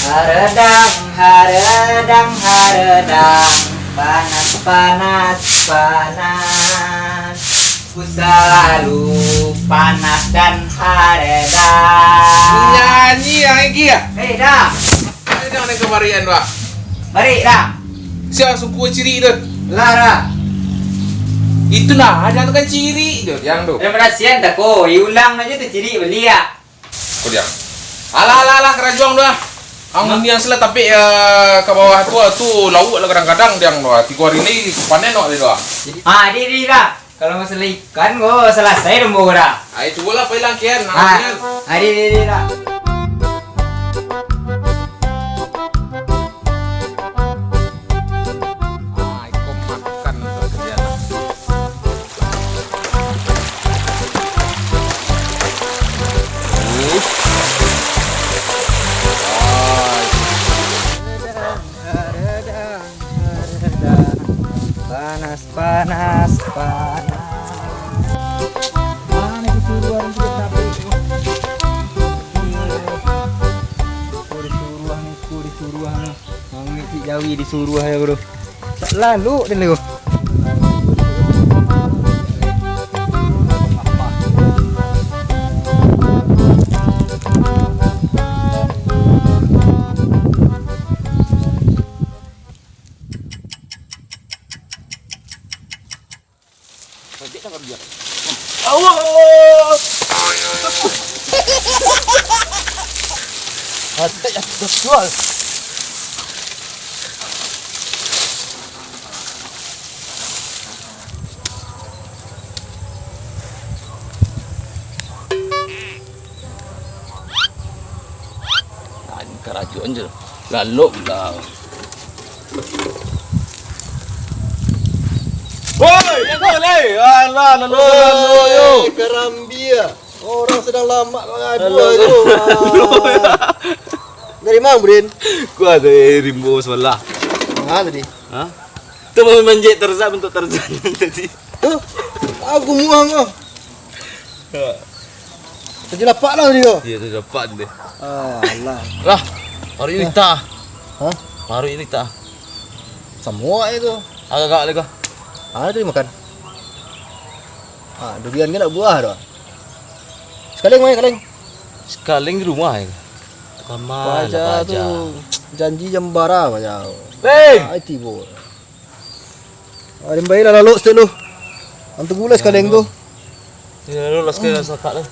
Haredang, haredang, haredang, panas, panas, panas. Ku selalu panas dan haredang. Nyanyi yang iki ya? Hei dah, Ini yang ada kemarian Pak. balik dah, Siapa suku ciri itu? lara. Itu nah, jangan kan ciri itu yang tuh. Daripada sian tak ko, ulang aja tu ciri beli ya. Kau diam. Alah, kerajuang dah. Ang yang sila tapi ke bawah tu lauk lah kadang-kadang yang doa. 3 hari ini panen doa doa. Ah, di dah. Kalau masalah ikan, gua selesai dong dah. Ayo coba lah pelang kian. Ah, di dah. Kau makan kerjaan. Panas, panas, panas. Mana disuruhan juga tapi disuruhan mengisi jawi disuruh ya bro. Tak lalu dan lego. Jual. Kerajuan je lalu lah. Woi, yang kau leh. Alah, lalu yo. Kerambia. Orang sedang lama mengadu tu. Dari mana, Brin? Ku ada rimbo sebelah. Mana tadi? Hah? Tu menjek Tarzan bentuk Tarzan tadi. Tuh, aku muang kau. Terjelapak lah tadi kau. Ya tu dapat dia. Alah. Lah, hari ini tak. Hah? Hari ini tak. Semua itu. Agak-agak lagi kau. Tadi makan. Durian kan nak buah dah. Sekali main kaleng. Sekaling di rumah ya. Kamar Baca tu janji jambara baca. Hey, Ai tibo. Arim bayi lah lalu setiap lu. Antu gula sekaleng tu. ya lu las ke sakat lah.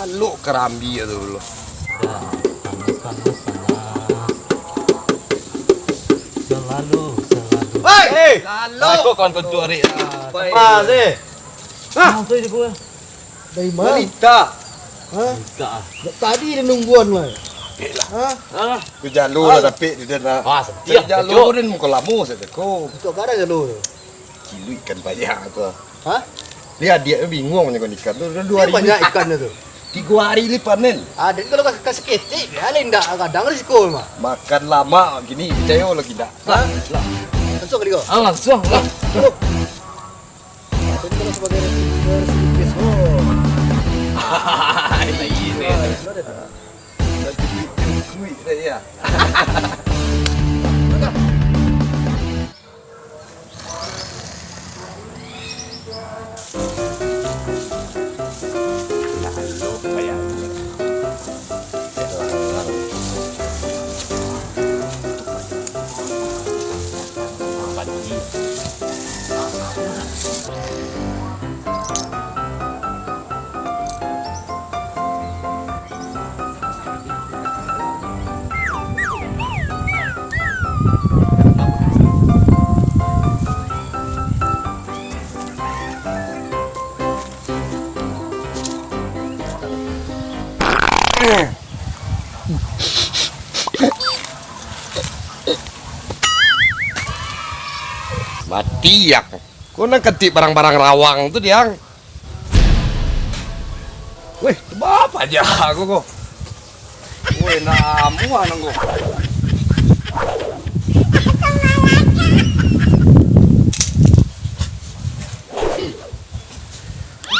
Lalu kerambi tu dulu. Selalu. Hey, Aku kawan kau tu hari. Mas Ah, tu je gua. Dari mana? Wanita. Hah? Tak. Tadi dia nungguan mah. Hah? Ah, Tu jalur lah tapi dia dah. setiap Jalur ni muka lamu saya ko. Untuk kada jalur. Kilo ikan banyak tu. Hah? Dia dia bingung ni kan ikan tu. Dah 2 Dia hari. banyak ikannya tu. 3 hari ni panen. Ada kalau kasih ketik, dia lain dah kadang risiko mah. Makan lama gini percaya lagi tak. Hah? Langsung ke dia. langsung lah. Jadi kalau sebagai resipes, oh. Ini. Kuih dah ya. Mati ya. Kau nak ketik barang-barang rawang tu dia. Weh, apa aja aku kok. Weh, namuan aku.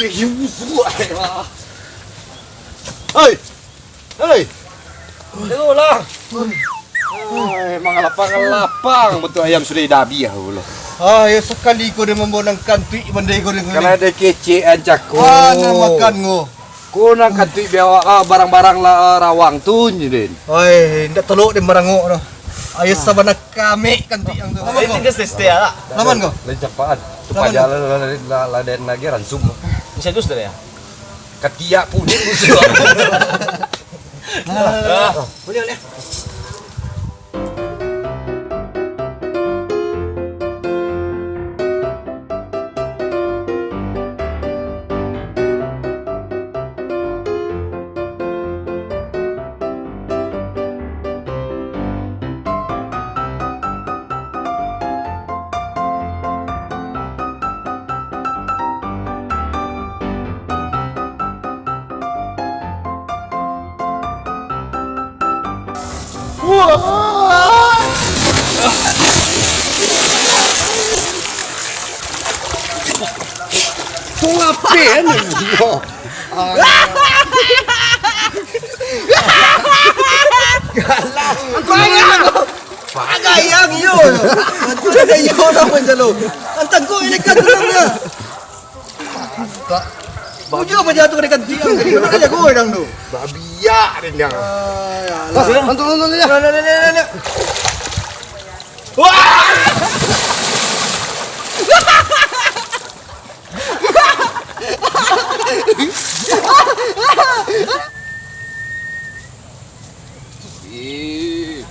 Dia buat lah. Hei, hei. Tengoklah. Memang lapang-lapang betul ayam sudah dabi ya Allah. Ya sekali kau dia membonang kantui bandai kau dengan. Kalau ada kece ancak ko. Nak makan ngo. Ko nak kantui bawa barang-barang rawang tu nyidin. Ndak teluk dia marangok noh. Ayo sabana kami kantui yang tu. Ini ke seste ya. Laman kau. Lain cepat. Supaya laden lagi ransum. Bisa dus ya. Ketiak punya musuh. Boleh boleh. Kau ngapain ni? Pagayang yun. Pagayang na manjalo. Ang tangko ini kan tulangnya. Bujo apa jatuh ke dekat tiang tadi? Mana aja gue dang tu. Babia din yang. Nonton ya.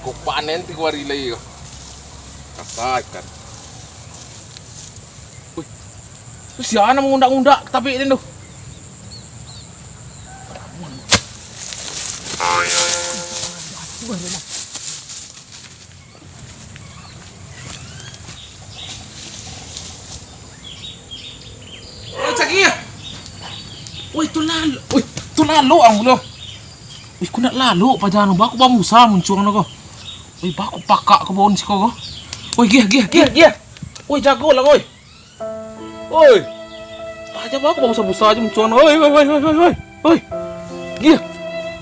Kau panen 3 hari lagi kau. Katakan. Wih, tu siapa nak mengundak-undak tapi ini tu. Cakap ya. Wih, tu lalu ang lo. Wih, ku nak lalu pajan ba aku ba musa muncung na ko. Wih, ba aku pakak ke bawon si ko. Wih, gia. Wih, jago lang oi. Oi. Paja ba aku ba musa aja muncung na. Oi. Gia.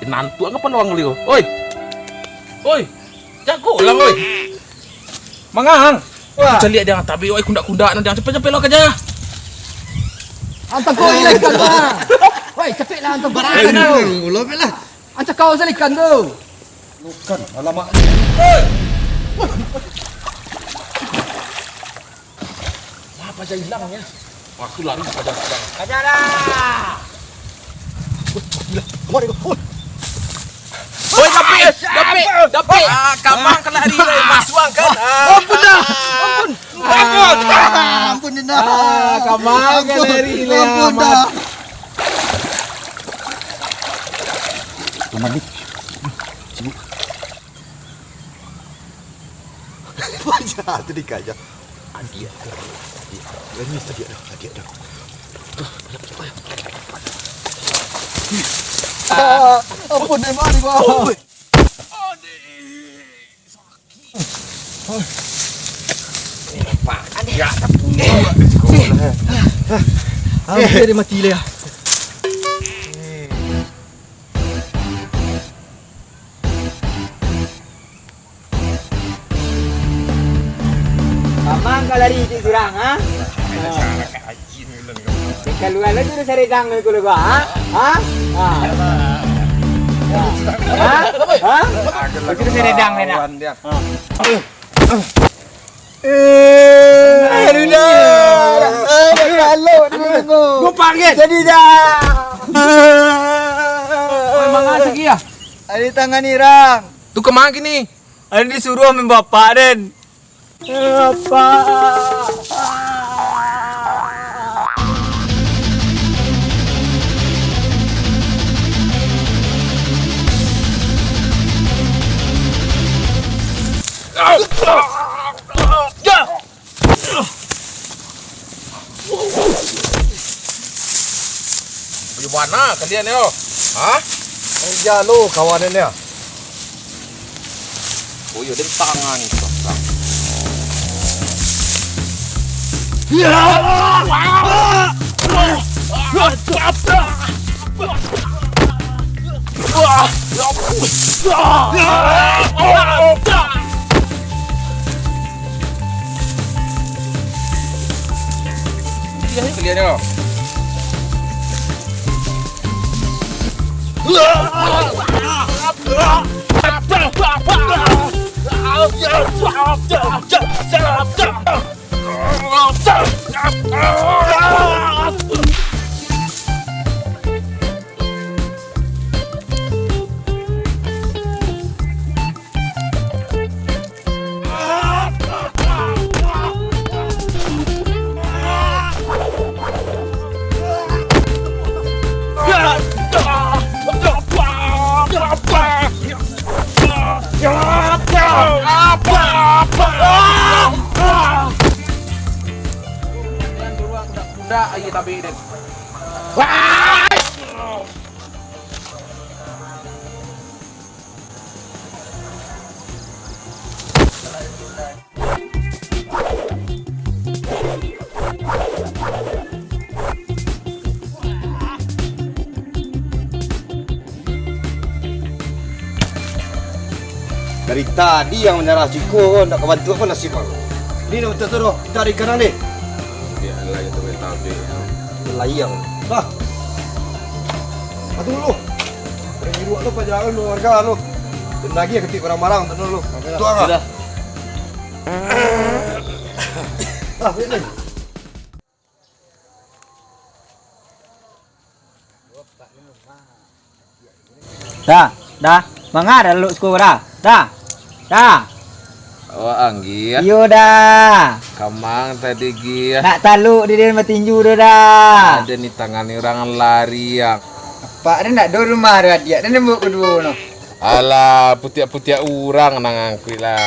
Nantu ang panawang li ko. Oi. Jago lang oi. Mangahang. Wah, lihat dia tabi oi kundak-kundak na dia cepet-cepet lo kerja. Antar kau ikan tu. Woi, cepet lah antar barang ikan tu. Lopet lah. Antar kau asal ikan tu. Bukan, alamak. Apa aja hilang ya? Aku lari pada hilang. Ajarlah. Kemari kau. Oi, dapat. Kamang kena hari ni masuang kan. Ampun dah. Ampun dah. Kamang kena hari ni. Ampun dah. Mandi. Sibuk. Baca tu dikaja. Dia. Ini tadi ada. Ampun deh mari kau. Hampir dia mati lah. Kamang kau lari di sirang, ha? Kalau ada tu cari dang ni kau lupa, ha? Ha? Itu cari dang ni nak. Aduh dah. Kalau tunggu. Gua panggil. Jadi dah. Memang ada lagi ya? Ada tangan irang. Tu kemana kini? Ada disuruh ambil bapak Den. mana kalian yo? Hah? Ang jalo kawanan niya. Oh iya, den tangan itu. Iya, kalian yo. Iya tapi den. Dari tadi yang menyerah Ciko, nak kebantu apa nasib aku. Ini nak betul tu, cari kanan ni. Ya lah itu tapi. Layang. Bah. Aduh lu. Beri dua tu pajangan lu warga lu. Dan lagi ya ketik barang-barang tu lu. Tu ah. Sudah. Ah, ni. Dah. Mangga dah lu sekolah dah. Dah. Oh anggi ya. Yo dah. Kamang tadi gi ya. Nak taluk dia matinju dah. Ada nih tangan orang lari yang. Pak dia nak do rumah dia. Dia nembuk kedua no. Alah putiak-putiak orang nang angkui lah.